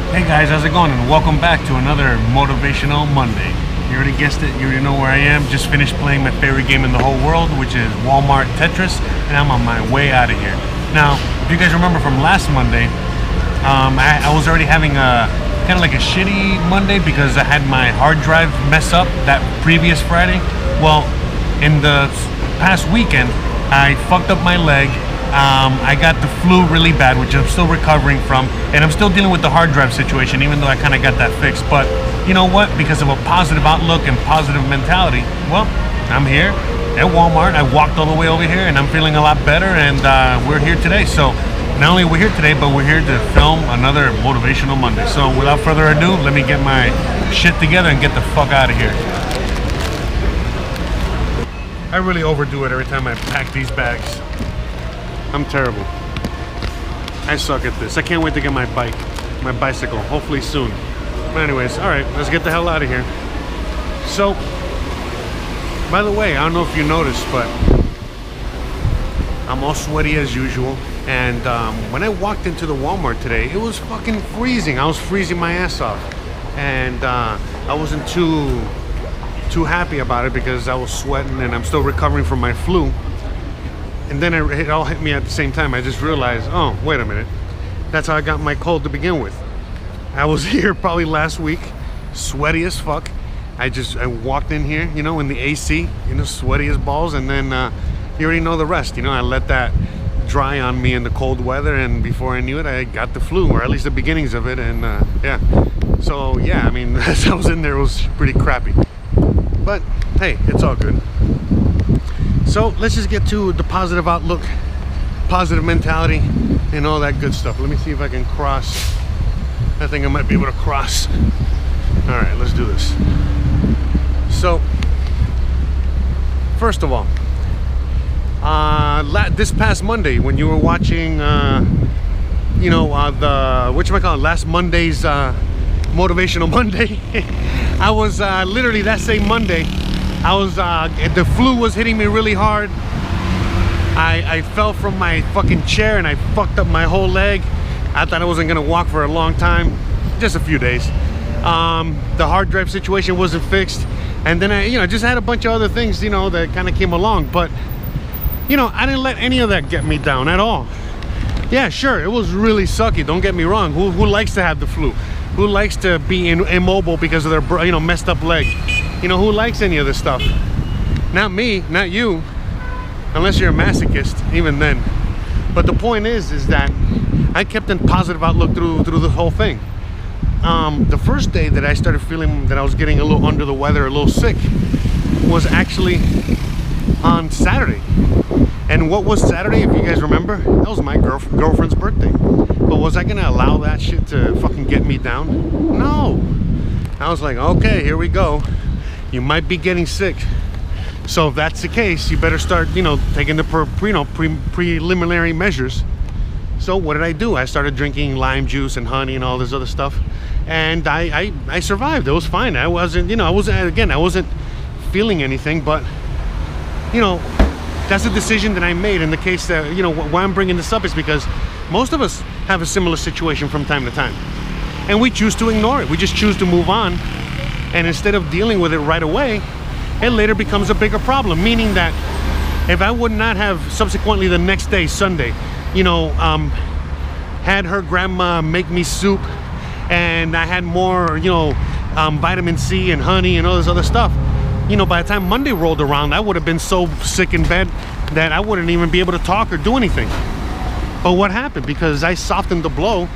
Hey guys, how's it going? And welcome back to another Motivational Monday. You already guessed it, you already know where I am. Just finished playing my favorite game in the whole world, which is Walmart Tetris, and I'm on my way out of here. Now, if you guys remember from last Monday, I was already having a kind of like a shitty Monday because I had my hard drive mess up that previous Friday. Well, in the past weekend, I fucked up my leg. I got the flu really bad, which I'm still recovering from, and I'm still dealing with the hard drive situation, even though I kind of got that fixed. But you know what? Because of a positive outlook and positive mentality, well, I'm here at Walmart. I walked all the way over here, and I'm feeling a lot better, and we're here today. So not only we're here today, but we're here to film another Motivational Monday. So without further ado, let me get my shit together and get the fuck out of here. I really overdo it every time I pack these bags. I'm terrible. I suck at this. I can't wait to get my bicycle, hopefully soon. But anyways, all right, let's get the hell out of here. So, by the way, I don't know if you noticed, but I'm all sweaty as usual. And when I walked into the Walmart today, it was fucking freezing. I was freezing my ass off. And I wasn't too happy about it because I was sweating and I'm still recovering from my flu. And then it all hit me at the same time. I just realized, oh, wait a minute. That's how I got my cold to begin with. I was here probably last week, sweaty as fuck. I walked in here, you know, in the AC, you know, sweaty as balls. And then you already know the rest. You know, I let that dry on me in the cold weather. And before I knew it, I got the flu, or at least the beginnings of it. And yeah. So, yeah, I mean, as I was in there, it was pretty crappy. But, hey, it's all good. So let's just get to the positive outlook, positive mentality, and all that good stuff. Let me see if I can cross. I think I might be able to cross. All right, let's do this. So, first of all, this past Monday when you were watching, you know, last Monday's Motivational Monday, I was literally that same Monday. The flu was hitting me really hard. I fell from my fucking chair and I fucked up my whole leg. I thought I wasn't gonna walk for a long time, just a few days. The hard drive situation wasn't fixed, and then I, just had a bunch of other things, that kind of came along. But I didn't let any of that get me down at all. Yeah, sure, it was really sucky. Don't get me wrong. Who likes to have the flu? Who likes to be immobile because of their messed up leg? Who likes any of this stuff? Not me, not you, unless you're a masochist, even then. But the point is that I kept a positive outlook through the whole thing. The first day that I started feeling that I was getting a little under the weather, a little sick, was actually on Saturday. And what was Saturday, if you guys remember? That was my girlfriend's birthday. But was I gonna allow that shit to fucking get me down? No. I was like, okay, here we go. You might be getting sick. So if that's the case, you better start, taking the preliminary measures. So what did I do? I started drinking lime juice and honey and all this other stuff. And I survived. It was fine. I wasn't feeling anything, but, that's a decision that I made in the case that, why I'm bringing this up is because most of us have a similar situation from time to time. And we choose to ignore it. We just choose to move on. And instead of dealing with it right away, it later becomes a bigger problem. Meaning that if I would not have subsequently the next day, Sunday, had her grandma make me soup, and I had more, vitamin C and honey and all this other stuff, by the time Monday rolled around, I would have been so sick in bed that I wouldn't even be able to talk or do anything. But what happened? Because I softened the blow,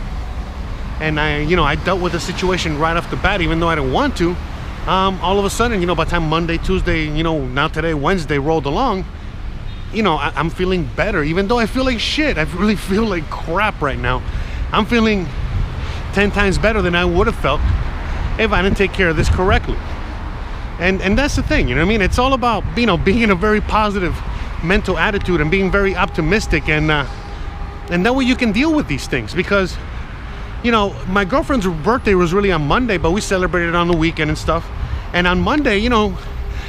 and I dealt with the situation right off the bat, even though I didn't want to. All of a sudden, by the time Monday, Tuesday, now today, Wednesday rolled along, I'm feeling better, even though I feel like shit. I really feel like crap right now. I'm feeling 10 times better than I would have felt if I didn't take care of this correctly. And that's the thing, It's all about, being in a very positive mental attitude and being very optimistic, and that way you can deal with these things. Because my girlfriend's birthday was really on Monday, but we celebrated on the weekend and stuff. And on Monday,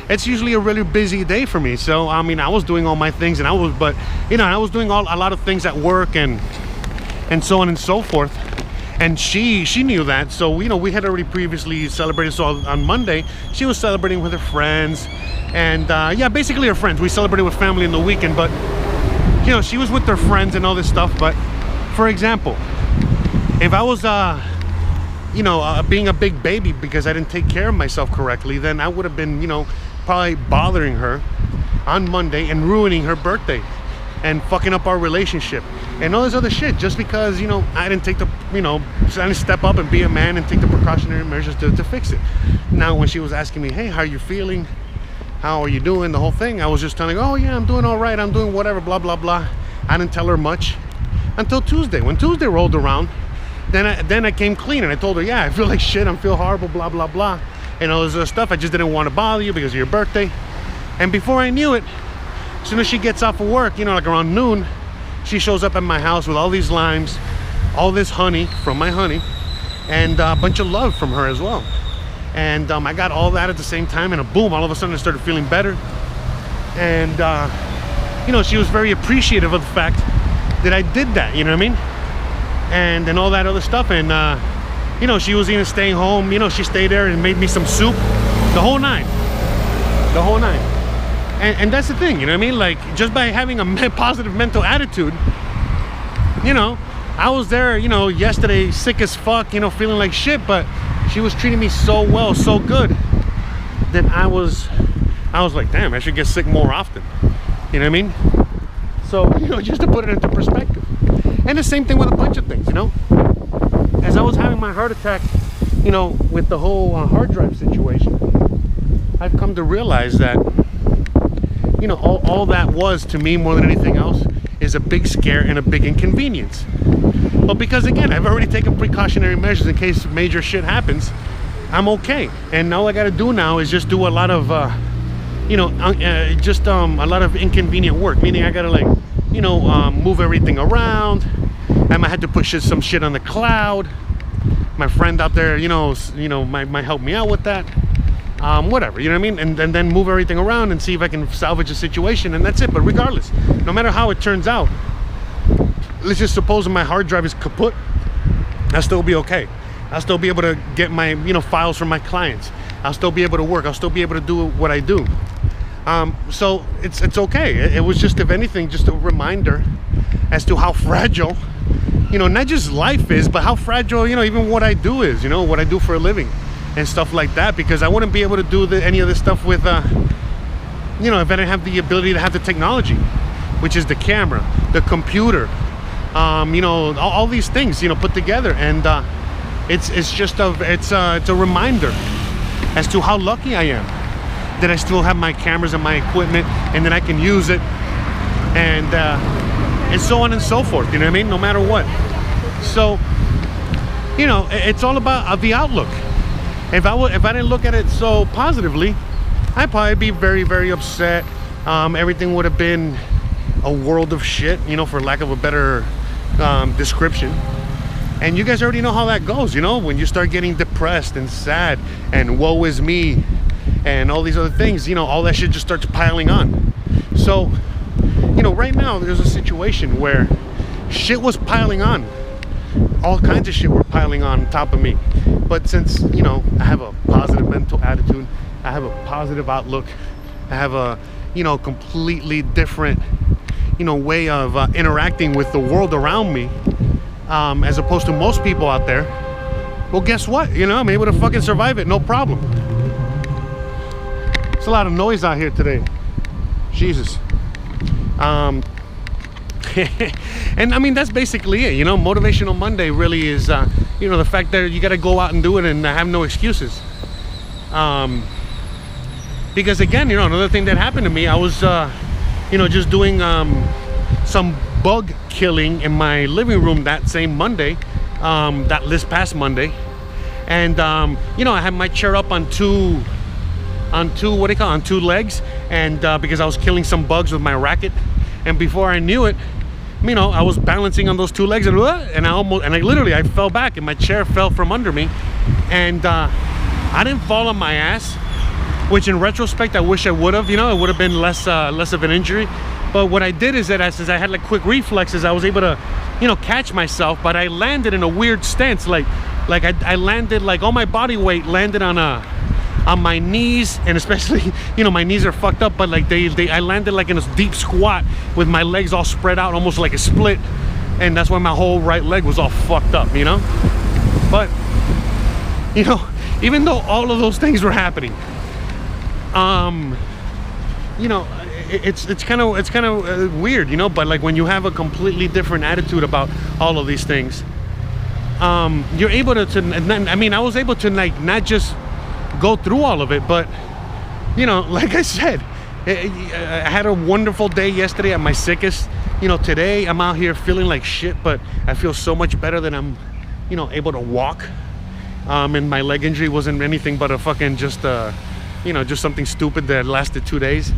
it's usually a really busy day for me. So I was doing all my things, and I was doing a lot of things at work and so on and so forth. And she knew that, so you know, we had already previously celebrated. So on Monday she was celebrating with her friends, and yeah, basically her friends. We celebrated with family in the weekend, but you know, she was with her friends and all this stuff. But for example, if I was you know, being a big baby because I didn't take care of myself correctly, then I would have been, you know, probably bothering her on Monday and ruining her birthday and fucking up our relationship and all this other shit, just because, you know, I didn't take the, you know, I didn't step up and be a man and take the precautionary measures to fix it. Now when she was asking me, hey, how are you feeling, how are you doing, the whole thing, I was just telling her, oh yeah, I'm doing all right, I'm doing whatever, blah blah blah. I didn't tell her much until Tuesday. When Tuesday rolled around, then I came clean and I told her, yeah, I feel like shit, I feel horrible, blah blah blah, and all this other stuff. I just didn't want to bother you because of your birthday. And before I knew it, as soon as she gets off of work, you know, like around noon, she shows up at my house with all these limes, all this honey from my honey, and a bunch of love from her as well. And I got all that at the same time, and boom, all of a sudden I started feeling better. And you know, she was very appreciative of the fact that I did that, you know what I mean? And all that other stuff. And you know, she was even staying home, you know, she stayed there and made me some soup, the whole nine. And that's the thing, you know what I mean? Like, just by having a positive mental attitude, you know, I was there, you know, yesterday sick as fuck, you know, feeling like shit, but she was treating me so well, so good, that I was like, damn, I should get sick more often, you know what I mean? So, you know, just to put it into perspective. And the same thing with a bunch of things, you know? As I was having my heart attack, you know, with the whole hard drive situation, I've come to realize that, you know, all that was to me, more than anything else, is a big scare and a big inconvenience. But because, again, I've already taken precautionary measures in case major shit happens, I'm okay. And all I gotta do now is just do a lot of you know, just a lot of inconvenient work, meaning I gotta, like, you know, move everything around. I might have to push some shit on the cloud. My friend out there, you know, might help me out with that. Whatever, you know what I mean? And then move everything around and see if I can salvage a situation, and that's it. But regardless, no matter how it turns out, let's just suppose my hard drive is kaput, I'll still be okay. I'll still be able to get my, you know, files from my clients. I'll still be able to work. I'll still be able to do what I do. So it's okay. It was just, if anything, just a reminder as to how fragile, you know, not just life is, but how fragile, you know, even what I do is, you know, what I do for a living and stuff like that. Because I wouldn't be able to do any of this stuff with, you know, if I didn't have the ability to have the technology, which is the camera, the computer, you know, all these things, you know, put together. And it's just it's a reminder as to how lucky I am that I still have my cameras and my equipment, and that I can use it, and so on and so forth, you know what I mean, no matter what. So, you know, it's all about the outlook. If I didn't look at it so positively, I'd probably be very, very upset. Everything would have been a world of shit, you know, for lack of a better description. And you guys already know how that goes, you know, when you start getting depressed and sad and woe is me and all these other things, you know, all that shit just starts piling on. So, you know, right now there's a situation where shit was piling on. All kinds of shit were piling on top of me. But since, you know, I have a positive mental attitude, I have a positive outlook, I have a, you know, completely different, you know, way of interacting with the world around me, as opposed to most people out there, well, guess what? You know, I'm able to fucking survive it, no problem. There's a lot of noise out here today. Jesus. And I mean, that's basically it, you know. Motivational Monday really is, you know, the fact that you got to go out and do it and have no excuses. Because again, you know, another thing that happened to me, I was, you know, just doing some bug killing in my living room that same Monday, this past Monday. And, you know, I had my chair up on two legs, and because I was killing some bugs with my racket. And before I knew it, you know, I was balancing on those two legs, and I literally fell back, and my chair fell from under me. And I didn't fall on my ass, which in retrospect I wish I would have. You know, it would have been less of an injury. But what I did is that since I had like quick reflexes, I was able to, you know, catch myself, but I landed in a weird stance. Like I landed, like all my body weight landed on my knees, and especially, you know, my knees are fucked up, but like I landed like in a deep squat with my legs all spread out, almost like a split, and that's why my whole right leg was all fucked up, you know. But, you know, even though all of those things were happening, you know, it's kind of weird, you know. But like when you have a completely different attitude about all of these things, you're able to I mean, I was able to like not just go through all of it, but, you know, like I said, I had a wonderful day yesterday at my sickest. You know, today I'm out here feeling like shit, but I feel so much better that I'm, you know, able to walk. And my leg injury wasn't anything but a fucking just you know, just something stupid that lasted 2 days.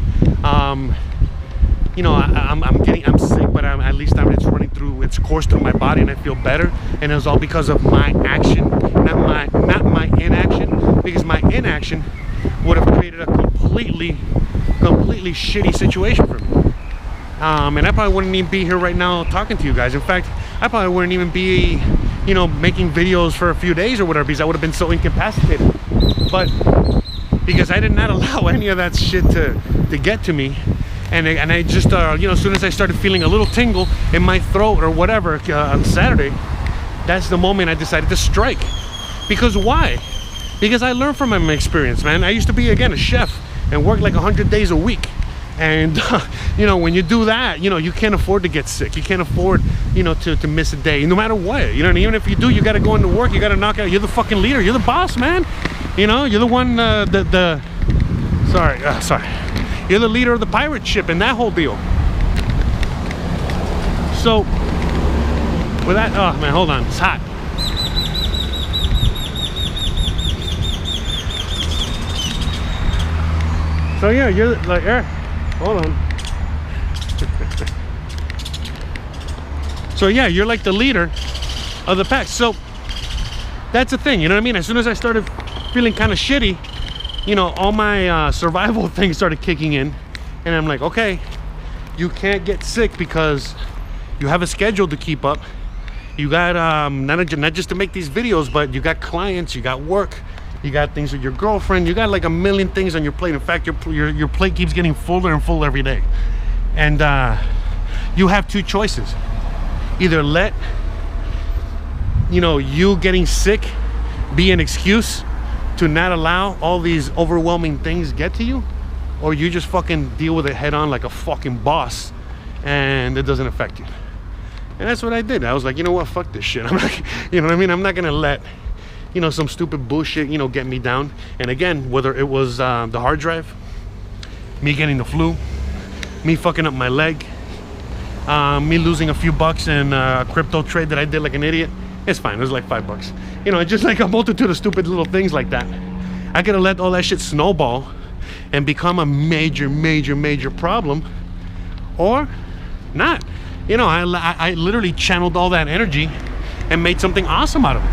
You know, I'm sick, but at least it's running through its course through my body, and I feel better. And it was all because of my action, not my inaction, because my inaction would have created a completely shitty situation for me. And I probably wouldn't even be here right now talking to you guys. In fact, I probably wouldn't even be, you know, making videos for a few days or whatever, because I would have been so incapacitated. But because I did not allow any of that shit to get to me, and I just you know, as soon as I started feeling a little tingle in my throat or whatever on Saturday, that's the moment I decided to strike. Because why? Because I learned from my experience, man. I used to be, again, a chef and work like 100 days a week. And you know, when you do that, you know, you can't afford to get sick. You can't afford, you know, to miss a day, no matter what. You know, and even if you do, you got to go into work. You got to knock out. You're the fucking leader. You're the boss, man. You know, you're the one. Sorry. You're the leader of the pirate ship and that whole deal. So with that, oh man, hold on, it's hot. So yeah, you're like, hold on. So yeah, you're like the leader of the pack. So that's the thing, you know what I mean? As soon as I started feeling kind of shitty, you know, all my survival things started kicking in, and I'm like, okay, you can't get sick because you have a schedule to keep up. You got not just to make these videos, but you got clients, you got work, you got things with your girlfriend, you got like a million things on your plate. In fact, your plate keeps getting fuller and fuller every day. And you have two choices. Either let, you know, you getting sick be an excuse to not allow all these overwhelming things get to you, or you just fucking deal with it head on like a fucking boss and it doesn't affect you. And that's what I did. I was like, you know what, fuck this shit. I'm like, you know what I mean? I'm not gonna let, you know, some stupid bullshit, you know, get me down. And again, whether it was the hard drive, me getting the flu, me fucking up my leg, me losing a few bucks in a crypto trade that I did like an idiot, it's fine. It was like $5. You know, it's just like a multitude of stupid little things like that. I could have let all that shit snowball and become a major problem, or not. You know, I literally channeled all that energy and made something awesome out of it.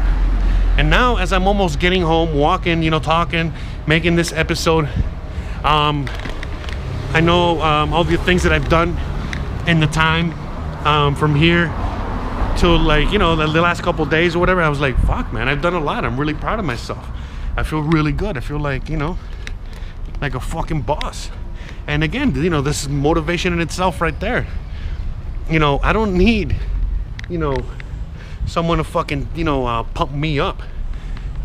And now, as I'm almost getting home, walking, you know, talking, making this episode, I know all the things that I've done in the time from here till, like, you know, the last couple days or whatever. I was like, fuck, man, I've done a lot. I'm really proud of myself. I feel really good. I feel like, you know, like a fucking boss. And again, you know, this is motivation in itself right there. You know, I don't need, you know, someone to fucking, you know, pump me up.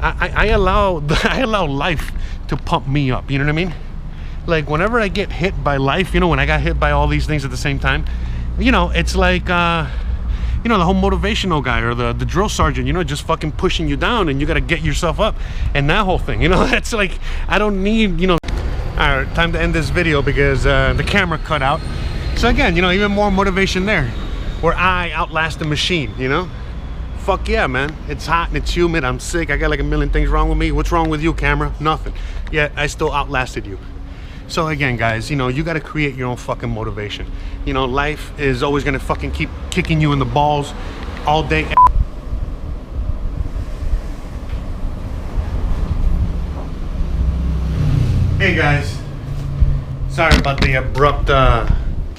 I allow life to pump me up. You know what I mean? Like, whenever I get hit by life, you know, when I got hit by all these things at the same time, you know, it's like, you know, the whole motivational guy or the drill sergeant, you know, just fucking pushing you down, and you got to get yourself up, and that whole thing, you know. That's like, I don't need, you know. All right, time to end this video because the camera cut out. So again, you know, even more motivation there, where I outlast the machine, you know. Fuck yeah, man. It's hot and it's humid. I'm sick. I got like a million things wrong with me. What's wrong with you, camera? Nothing. Yet I still outlasted you. So again, guys, you know, you got to create your own fucking motivation. You know, life is always going to fucking keep kicking you in the balls all day. Hey guys, sorry about the abrupt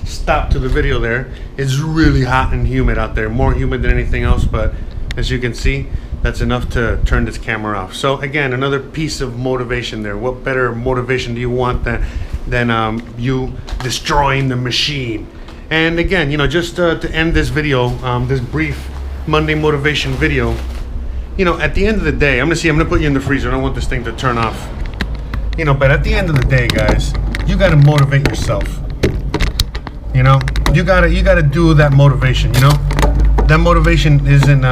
stop to the video there. It's really hot and humid out there, more humid than anything else, but as you can see, that's enough to turn this camera off. So again, another piece of motivation there. What better motivation do you want than you destroying the machine? And again, you know, just to end this video, this brief Monday motivation video, you know, at the end of the day, I'm gonna put you in the freezer. I don't want this thing to turn off. You know, but at the end of the day, guys, you gotta motivate yourself. You know, you gotta do that motivation. You know, that motivation isn't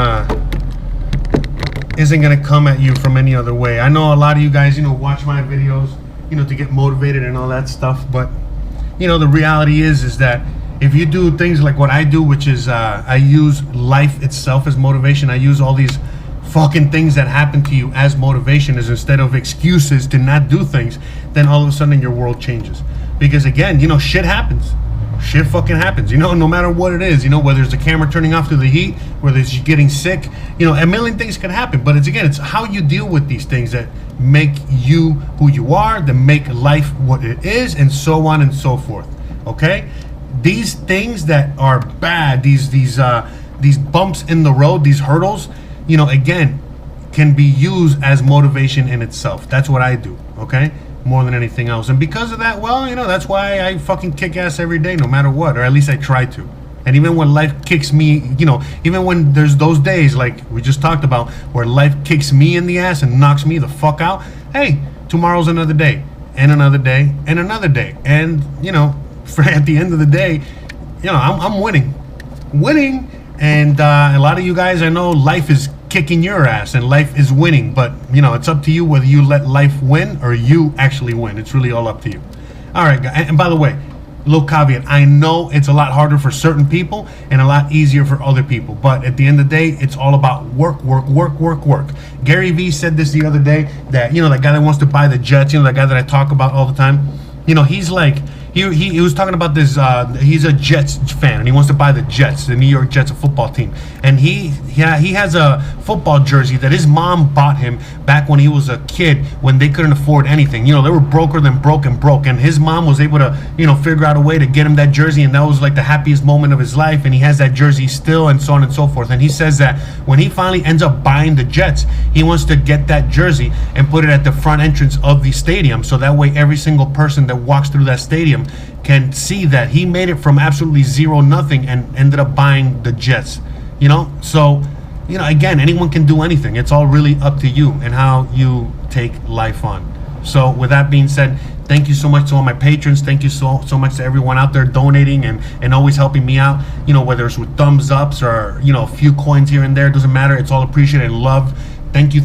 gonna come at you from any other way. I know a lot of you guys, you know, watch my videos, you know, to get motivated and all that stuff. But you know, the reality is that if you do things like what I do, which is I use life itself as motivation. I use all these fucking things that happen to you as motivation, as instead of excuses to not do things, then all of a sudden your world changes. Because again, you know, shit happens. Shit fucking happens, you know, no matter what it is, you know, whether it's the camera turning off through the heat, whether it's you getting sick, you know, a million things can happen. But it's how you deal with these things that make you who you are, that make life what it is, and so on and so forth. Okay? These things that are bad, these bumps in the road, these hurdles, you know, again, can be used as motivation in itself. That's what I do, okay? More than anything else. And because of that, well, you know, that's why I fucking kick ass every day, no matter what, or at least I try to. And even when life kicks me, you know, even when there's those days like we just talked about where life kicks me in the ass and knocks me the fuck out, hey, tomorrow's another day, and another day, and another day. And, you know, at the end of the day, you know, I'm winning. And a lot of you guys, I know life is kicking your ass and life is winning, but you know, it's up to you whether you let life win or you actually win. It's really all up to you. All right, guys. And by the way, little caveat, I know it's a lot harder for certain people and a lot easier for other people, but at the end of the day, it's all about work. Gary Vee said this the other day, that, you know, that guy that wants to buy the jets, you know, that guy that I talk about all the time, you know, he's like, he was talking about this, he's a Jets fan and he wants to buy the Jets, the New York Jets, a football team. And he has a football jersey that his mom bought him back when he was a kid, when they couldn't afford anything. You know, they were broker than broke. And his mom was able to, you know, figure out a way to get him that jersey, and that was like the happiest moment of his life. And he has that jersey still, and so on and so forth. And he says that when he finally ends up buying the Jets, he wants to get that jersey and put it at the front entrance of the stadium, so that way every single person that walks through that stadium can see that he made it from absolutely zero, nothing, and ended up buying the Jets. You know, so, you know, again, anyone can do anything. It's all really up to you and how you take life on. So with that being said, thank you so much to all my patrons. Thank you so much to everyone out there donating and always helping me out, you know, whether it's with thumbs ups or, you know, a few coins here and there, it doesn't matter. It's all appreciated and loved. Thank you.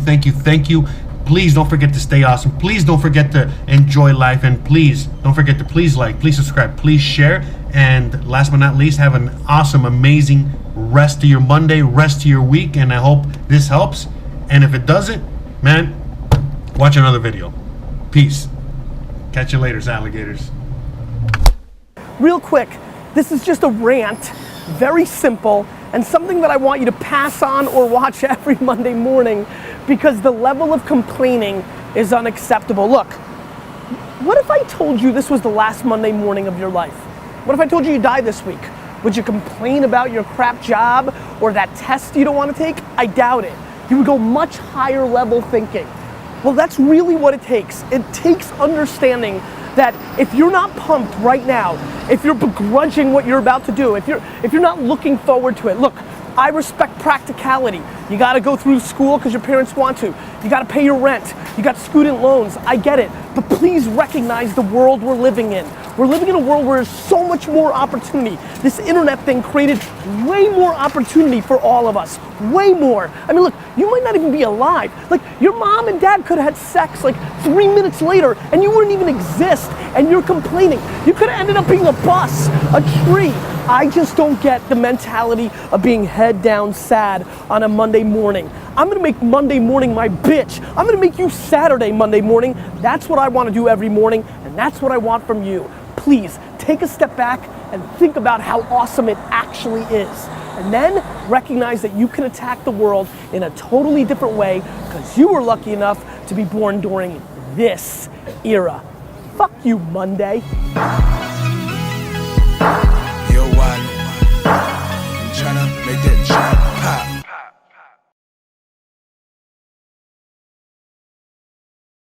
Please don't forget to stay awesome. Please don't forget to enjoy life. And please don't forget to please like, please subscribe, please share. And last but not least, have an awesome, amazing rest of your Monday, rest of your week. And I hope this helps. And if it doesn't, man, watch another video. Peace. Catch you later, alligators. Real quick, this is just a rant, very simple, and something that I want you to pass on or watch every Monday morning, because the level of complaining is unacceptable. Look, what if I told you this was the last Monday morning of your life? What if I told you you die this week? Would you complain about your crap job or that test you don't want to take? I doubt it. You would go much higher level thinking. Well, that's really what it takes. It takes understanding that if you're not pumped right now, if you're begrudging what you're about to do, if you're not looking forward to it, look, I respect practicality. You gotta go through school because your parents want to. You gotta pay your rent. You got student loans. I get it. But please recognize the world we're living in. We're living in a world where there's so much more opportunity. This internet thing created way more opportunity for all of us. Way more. I mean, look, you might not even be alive. Like, your mom and dad could have had sex like 3 minutes later and you wouldn't even exist, and you're complaining. You could have ended up being a bus, a tree. I just don't get the mentality of being head down sad on a Monday morning. I'm gonna make Monday morning my bitch. I'm gonna make you Saturday Monday morning. That's what I wanna do every morning, and that's what I want from you. Please take a step back and think about how awesome it actually is. And then recognize that you can attack the world in a totally different way because you were lucky enough to be born during this era. Fuck you, Monday.